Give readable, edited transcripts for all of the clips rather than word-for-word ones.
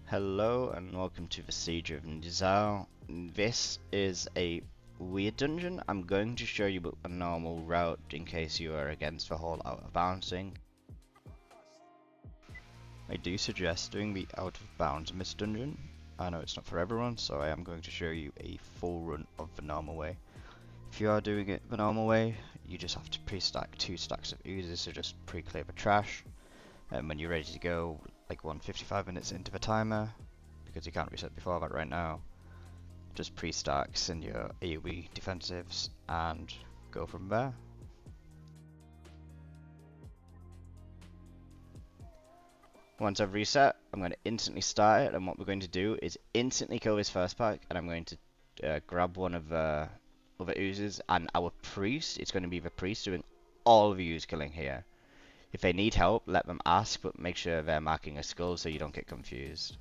Hello and welcome to the Siege of Niuzao. This is a weird dungeon. I'm going to show you a normal route in case you are against the whole out of bounds thing. I do suggest doing the out of bounds in this dungeon. I know it's not for everyone, so I am going to show you a full run of the normal way. If you are doing it the normal way, you just have to pre-stack 2 stacks of oozes, so just pre-clear the trash. And when you're ready to go, like 155 minutes into the timer, because you can't reset before that right now, just pre-stacks in your AOE defensives and go from there. Once I've reset, I'm going to instantly start it, and what we're going to do is instantly kill this first pack, and I'm going to grab one of the other oozes, and our priest, it's going to be the priest doing all of the ooze killing here. If they need help, let them ask, but make sure they're marking a skull so you don't get confused.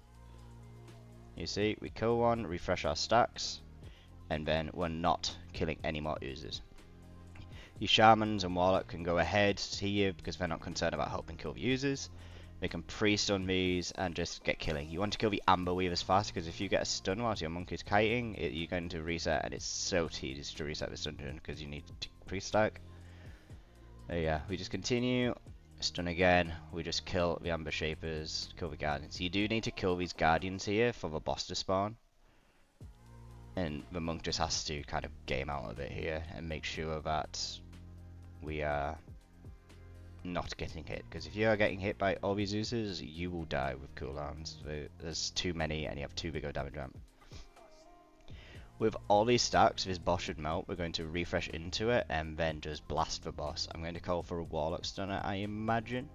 You see, we kill one, refresh our stacks, and then we're not killing any more oozes. Your shamans and warlock can go ahead here because they're not concerned about helping kill the users. They can pre-stun these and just get killing. You want to kill the amber weavers fast because if you get a stun whilst your monk is kiting, you're going to reset, and it's so tedious to reset this dungeon because you need to pre-stack. Yeah, we just continue. Stun again. We just kill the amber shapers, kill the guardians. You do need to kill these guardians here for the boss to spawn. And the monk just has to kind of game out of it here and make sure that we are not getting hit. Because if you are getting hit by all these Zeus's, you will die with cooldowns. There's too many and you have too big of a damage ramp. With all these stacks, this boss should melt. We're going to refresh into it and then just blast the boss. I'm going to call for a warlock stunner, I imagine.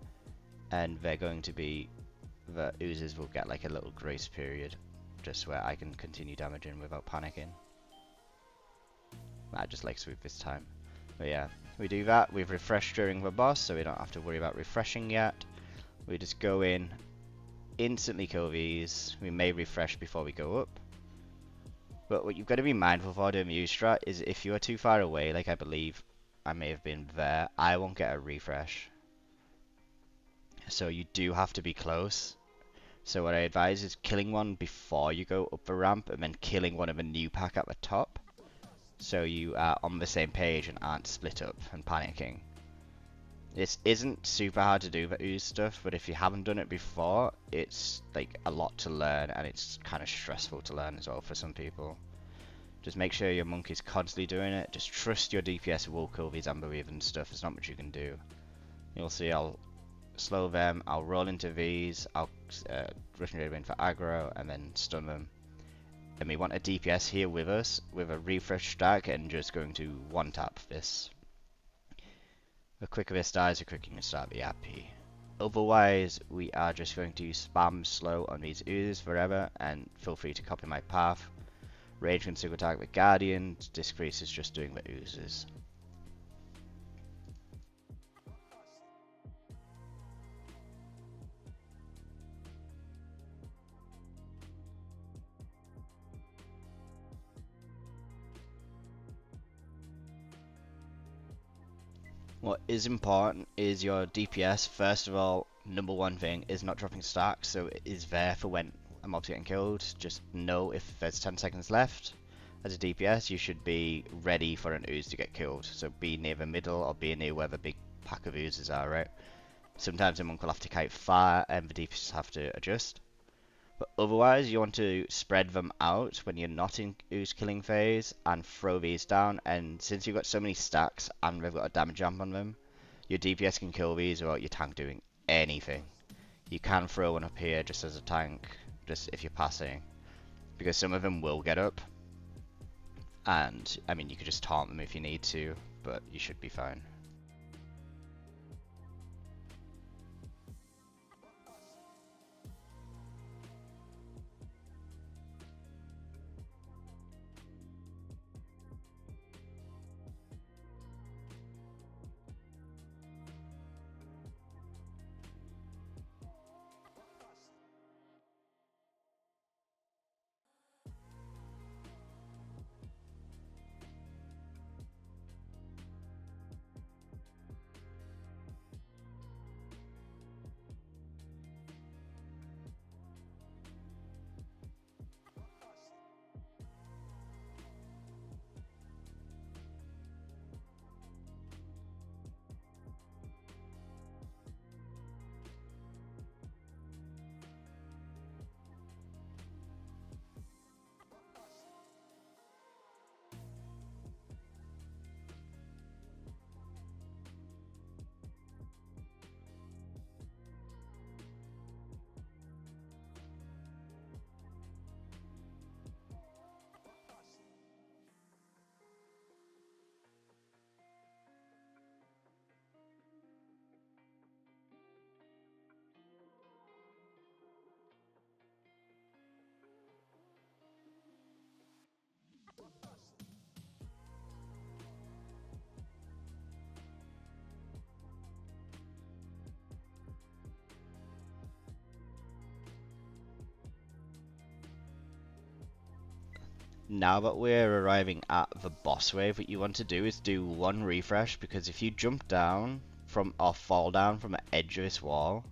And they're going to be... the oozes will get like a little grace period, just where I can continue damaging without panicking. I just like sweep this time. But yeah, we do that. We've refreshed during the boss, so we don't have to worry about refreshing yet. We just go in, instantly kill these. We may refresh before we go up. But what you've got to be mindful for doing the use strat is if you are too far away, like I believe I may have been there, I won't get a refresh. So you do have to be close. So what I advise is killing one before you go up the ramp and then killing one of a new pack at the top. So you are on the same page and aren't split up and panicking. This isn't super hard to do, the ooze stuff, but if you haven't done it before, it's like a lot to learn, and it's kind of stressful to learn as well for some people. Just make sure your monk is constantly doing it. Just trust your DPS will kill these amber weavers and stuff. There's not much you can do. You'll see I'll slow them, I'll roll into these, I'll rush and in for aggro, and then stun them. And we want a DPS here with us, with a refresh stack, and just going to one tap this. The quicker this dies, the quicker you can start the RP. Otherwise, we are just going to spam slow on these oozes forever, and feel free to copy my path. Rage can single target the guardian, discrease is just doing the oozes. What is important is your DPS. First of all, number one thing is not dropping stacks, so it is there for when a mob's getting killed. Just know if there's 10 seconds left. As a DPS, you should be ready for an ooze to get killed. So be near the middle or be near where the big pack of oozes are, right? Sometimes the monk will have to kite far and the DPS have to adjust. But otherwise, you want to spread them out when you're not in ooze killing phase and throw these down. And since you've got so many stacks and they've got a damage jump on them, your DPS can kill these without your tank doing anything. You can throw one up here just as a tank, just if you're passing, because some of them will get up. And I mean, you could just taunt them if you need to, but you should be fine. Now that we're arriving at the boss wave, what you want to do is do one refresh, because if you jump down from or fall down from the edge of this wall,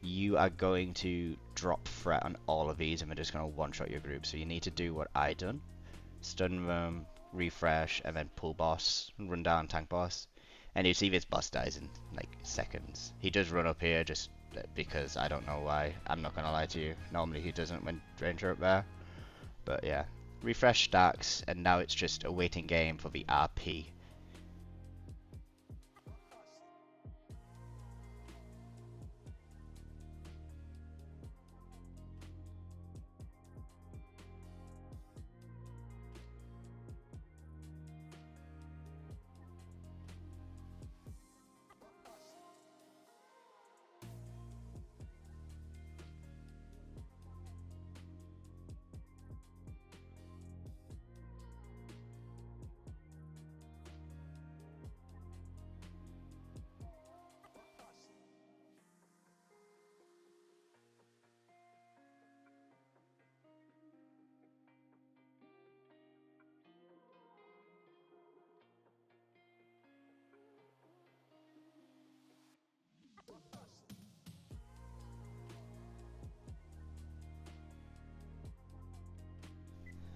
you are going to drop threat on all of these and they're just going to one-shot your group. So you need to do what I done. Stun them, refresh, and then pull boss, run down tank boss. And you see this boss dies in like seconds. He does run up here just because I don't know why. I'm not going to lie to you. Normally he doesn't when Ranger up there. But yeah. Refresh stacks, and now it's just a waiting game for the RP.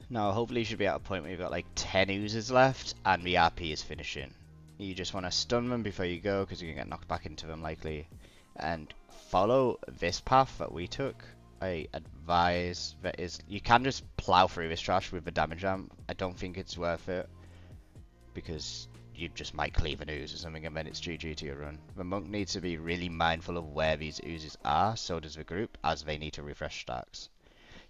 Now, hopefully you should be at a point where you've got like 10 oozes left and the RP is finishing. You just want to stun them before you go because you can get knocked back into them likely. And follow this path that we took. I advise that is you can just plow through this trash with the damage amp. I don't think it's worth it because you just might cleave an ooze or something and then it's GG to your run. The monk needs to be really mindful of where these oozes are, so does the group, as they need to refresh stacks.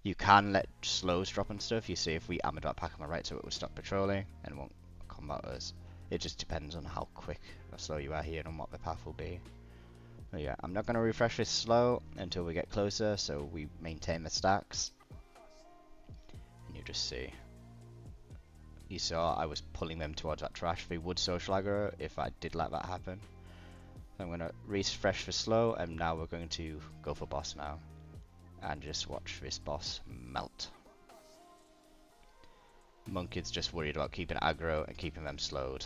You can let slows drop and stuff. You see if we ammo that pack on the right so it will stop patrolling and won't combat us. It just depends on how quick or slow you are here and what the path will be. But yeah, I'm not going to refresh this slow until we get closer so we maintain the stacks. And you just see. You saw I was pulling them towards that trash. They would social aggro if I did let that happen. So I'm going to refresh for slow and now we're going to go for boss now. And just watch this boss melt. Monk is just worried about keeping aggro and keeping them slowed.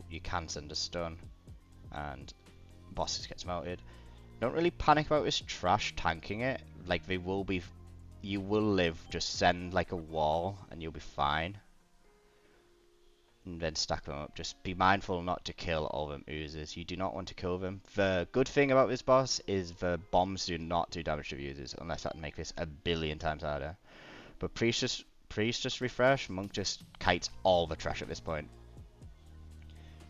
You can send a stun and bosses gets melted. Don't really panic about this trash tanking it. Like they will be, you will live. Just send like a wall and you'll be fine. And then stack them up. Just be mindful not to kill all them oozes. You do not want to kill them. The good thing about this boss is the bombs do not do damage to the oozes unless that make this a billion times harder. But priest just refresh. Monk just kites all the trash at this point.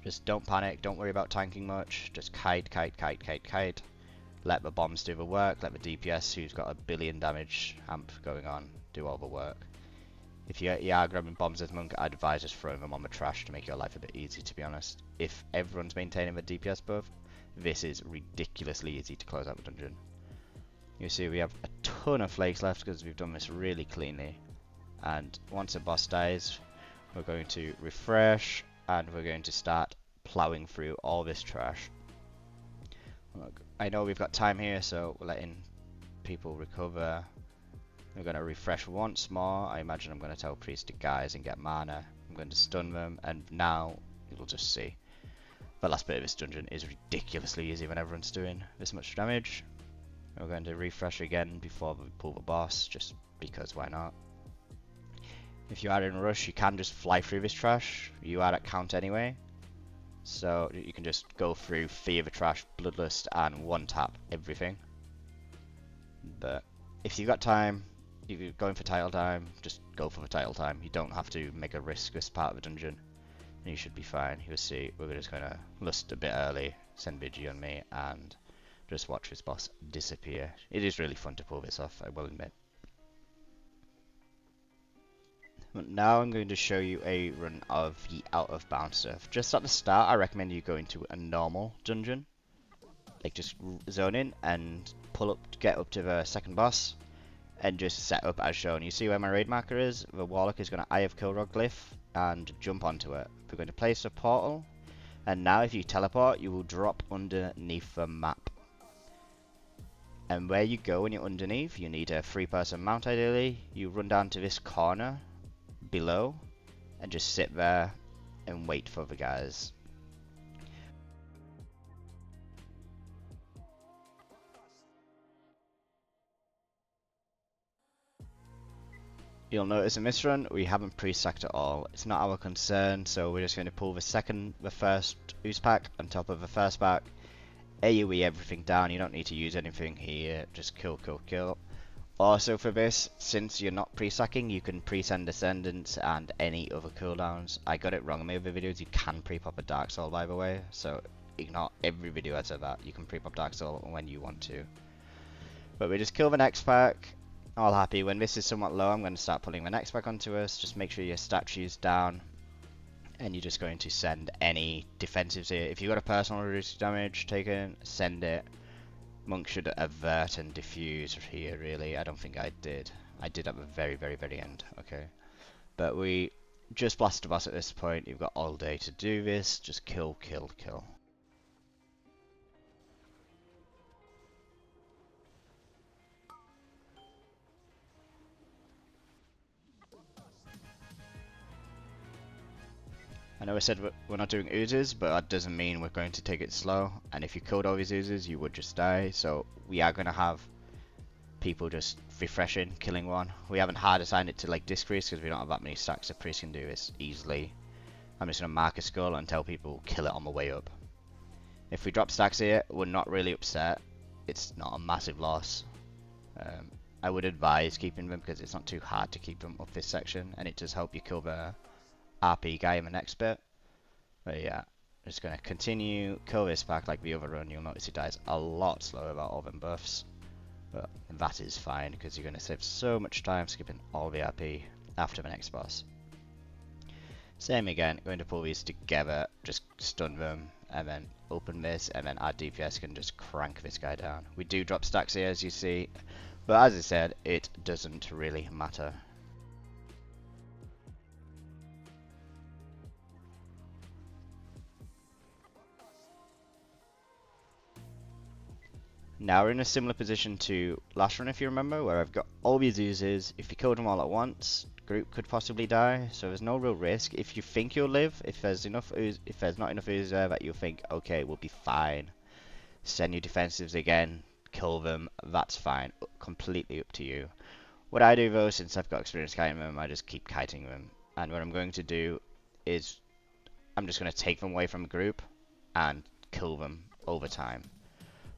Just don't panic. Don't worry about tanking much. Just kite. Let the bombs do the work. Let the DPS, who's got a billion damage amp going on, do all the work. If you are grabbing bombs as monk, I'd advise just throwing them on the trash to make your life a bit easy, to be honest. If everyone's maintaining the DPS buff, this is ridiculously easy to close out the dungeon. You see we have a ton of flakes left because we've done this really cleanly. And once a boss dies, we're going to refresh and we're going to start plowing through all this trash. Look, I know we've got time here, so we're letting people recover. We're going to refresh once more. I imagine I'm going to tell Priest to guys and get mana. I'm going to stun them, and now you'll just see. The last bit of this dungeon is ridiculously easy when everyone's doing this much damage. We're going to refresh again before we pull the boss, just because why not. If you are in a rush, you can just fly through this trash. You are at count anyway. So you can just go through Fear the Trash, Bloodlust, and one tap everything. But if you've got time, if you're going for title time, just go for the title time. You don't have to make a risk this part of the dungeon. And you should be fine. You'll see, we're just going to lust a bit early, send Vigi on me, and just watch this boss disappear. It is really fun to pull this off, I will admit. But now I'm going to show you a run of the out of bounds stuff. Just at the start, I recommend you go into a normal dungeon. Like just zone in and pull up, get up to the second boss. And just set up as shown. You see where my raid marker is? The Warlock is going to Eye of Kilrog glyph and jump onto it. We're going to place a portal, and now if you teleport, you will drop underneath the map. And where you go when you're underneath, you need a 3-person mount ideally. You run down to this corner below and just sit there and wait for the guys. You'll notice in this run we haven't pre-stacked at all. It's not our concern, so we're just going to pull the first ooze pack on top of the first pack, AoE everything down. You don't need to use anything here, just kill, kill, kill. Also for this, since you're not pre-stacking, you can pre-send Descendants and any other cooldowns. I got it wrong in my other videos, you can pre-pop a Dark Soul by the way, so ignore every video I said that. You can pre-pop Dark Soul when you want to. But we just kill the next pack, all happy. When this is somewhat low, I'm going to start pulling the next pack onto us. Just make sure your statue's down, and you're just going to send any defensives here. If you've got a personal reduced damage taken, send it. Monk should avert and diffuse here, really. I don't think I did. I did at the very, very, very end. Okay. But we just blast the boss at this point. You've got all day to do this. Just kill, kill, kill. I know I said we're not doing oozes, but that doesn't mean we're going to take it slow. And if you killed all these oozes, you would just die. So we are going to have people just refreshing, killing one. We haven't hard assigned it to like disc priest because we don't have that many stacks. So priest can do this easily. I'm just going to mark a skull and tell people kill it on the way up. If we drop stacks here, we're not really upset. It's not a massive loss. I would advise keeping them because it's not too hard to keep them up this section, and it does help you kill the RP guy in the next bit. But yeah, I'm just going to continue, kill this pack like the other run. You'll notice he dies a lot slower about all them buffs. But that is fine because you're going to save so much time skipping all the RP after the next boss. Same again, going to pull these together, just stun them, and then open this, and then our DPS can just crank this guy down. We do drop stacks here as you see, but as I said, it doesn't really matter. Now we're in a similar position to last run if you remember, where I've got all these oozes. If you killed them all at once, group could possibly die, so there's no real risk. If you think you'll live, if there's not enough ooze there that you think, okay, we'll be fine, send your defensives again, kill them, that's fine, completely up to you. What I do though, since I've got experience kiting them, I just keep kiting them, and what I'm going to do is I'm just going to take them away from the group and kill them over time.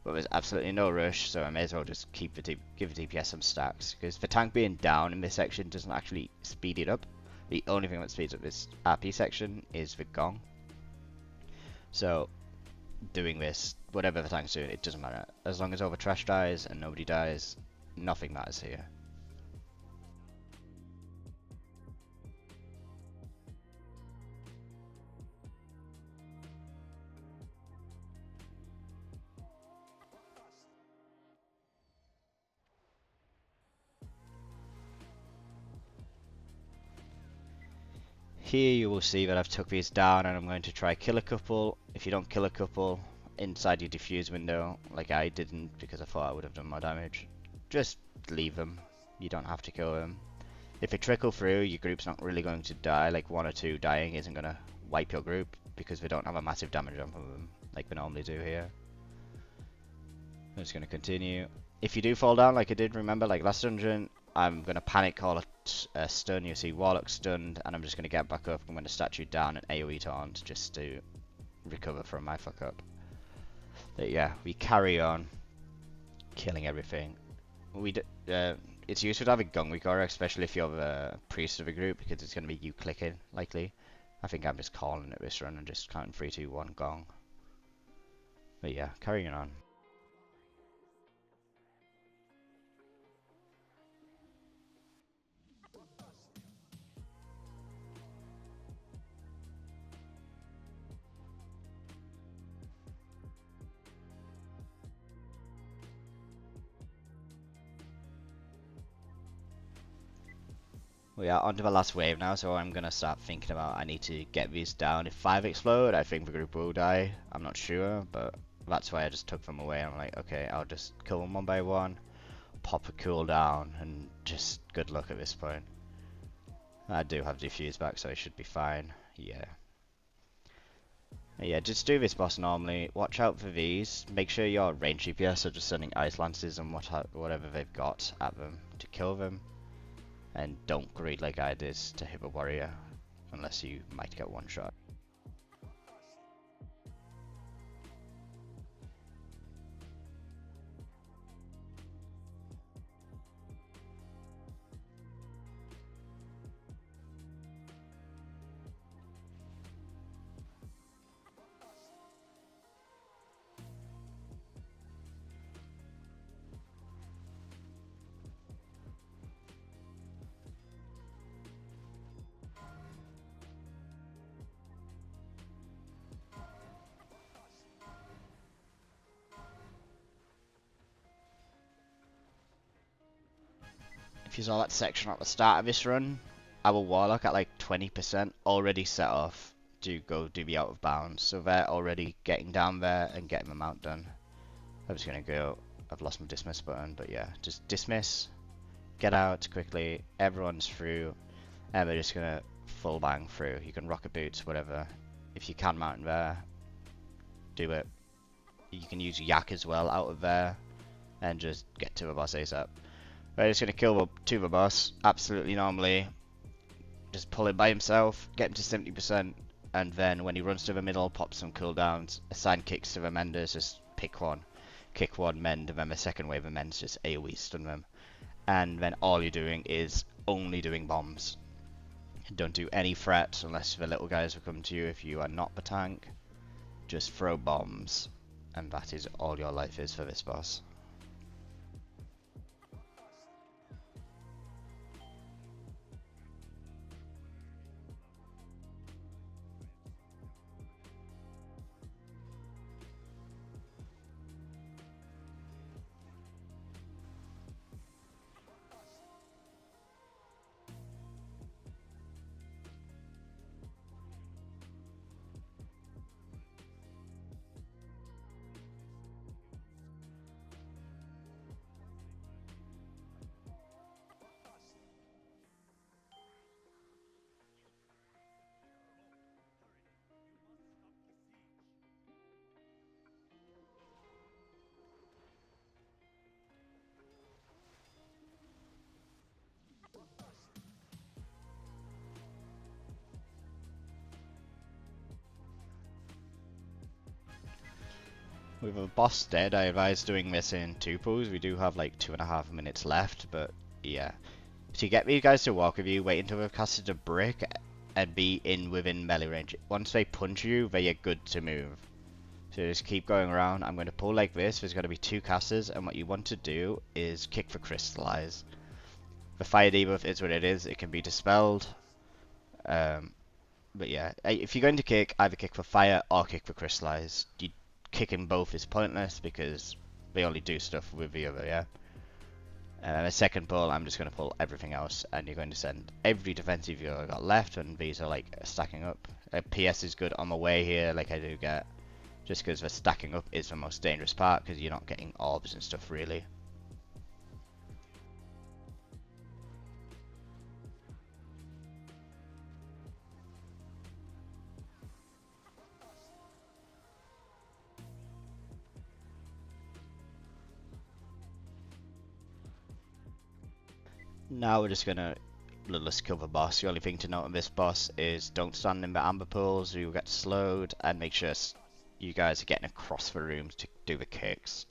But there's absolutely no rush, so I may as well just give the DPS some stacks, because the tank being down in this section doesn't actually speed it up. The only thing that speeds up this RP section is the gong. So doing this, whatever the tank's doing, it doesn't matter. As long as over trash dies and nobody dies, nothing matters here. Here you will see that I've took these down and I'm going to try kill a couple. If you don't kill a couple inside your diffuse window, like I didn't because I thought I would have done more damage, just leave them. You don't have to kill them. If they trickle through, your group's not really going to die. Like 1 or 2 dying isn't going to wipe your group because they don't have a massive damage on them like we normally do here. I'm just going to continue. If you do fall down like I did, remember, like last dungeon, I'm going to panic call a stun. You see Warlock stunned, and I'm just going to get back up. I'm going to statue down and AoE taunt just to recover from my fuck up. But yeah, we carry on killing everything. It's useful to have a gong recorder, especially if you're the priest of a group, because it's going to be you clicking, likely. I think I'm just calling it this run and just counting 3, 2, 1, gong. But yeah, carrying on. We are onto the last wave now, so I'm gonna start thinking about I need to get these down. If 5 explode, I think the group will die. I'm not sure, but that's why I just took them away. I'm like, okay, I'll just kill them one by one, pop a cooldown, and just good luck at this point. I do have defuse back, so it should be fine. Yeah. Yeah, just do this boss normally. Watch out for these. Make sure your range DPS are just sending ice lances and whatever they've got at them to kill them. And don't greed like I did to hit a warrior, unless you might get one shot. If you saw that section at the start of this run, our warlock at like 20% already set off to go do the out of bounds, so they're already getting down there and getting the mount done. I'm just gonna go. I've lost my dismiss button, but yeah, just dismiss, get out quickly, everyone's through, and they're just gonna full bang through. You can rocket boots, whatever. If you can mount there, do it. You can use yak as well out of there, and just get to the boss ASAP. We're just gonna kill the boss absolutely normally. Just pull him by himself, get him to 70%, and then when he runs to the middle, pop some cooldowns, assign kicks to the menders, just pick one. Kick one, mend, and then the second wave of mends just AoE stun them. And then all you're doing is only doing bombs. Don't do any threats unless the little guys will come to you if you are not the tank. Just throw bombs, and that is all your life is for this boss. With a boss dead, I advise doing this in two pulls. We do have like 2.5 minutes left, but yeah. To get these guys to walk with you, wait until they've casted a brick and be within melee range. Once they punch you, they are good to move. So just keep going around. I'm going to pull like this. There's going to be two casters, and what you want to do is kick for crystallize. The fire debuff is what it is. It can be dispelled. But yeah, if you're going to kick, either kick for fire or kick for crystallize. Kicking both is pointless because they only do stuff with the other, yeah? A second pull, I'm just going to pull everything else, and you're going to send every defensive you've got left, and these are like stacking up. PS is good on the way here, like I do get, just because the stacking up is the most dangerous part, because you're not getting orbs and stuff really. Now we're just gonna let us kill the boss. The only thing to note on this boss is don't stand in the amber pools, you'll get slowed, and make sure you guys are getting across the rooms to do the kicks.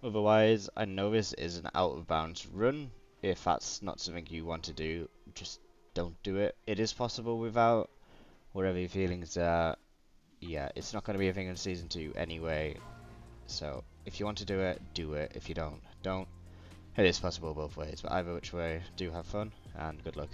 Otherwise, I know this is an out of bounds run. If that's not something you want to do, just don't do it. It is possible without, whatever your feelings are. Yeah, it's not going to be a thing in Season 2 anyway. So, if you want to do it, do it. If you don't, don't. It is possible both ways, but either which way, do have fun, and good luck.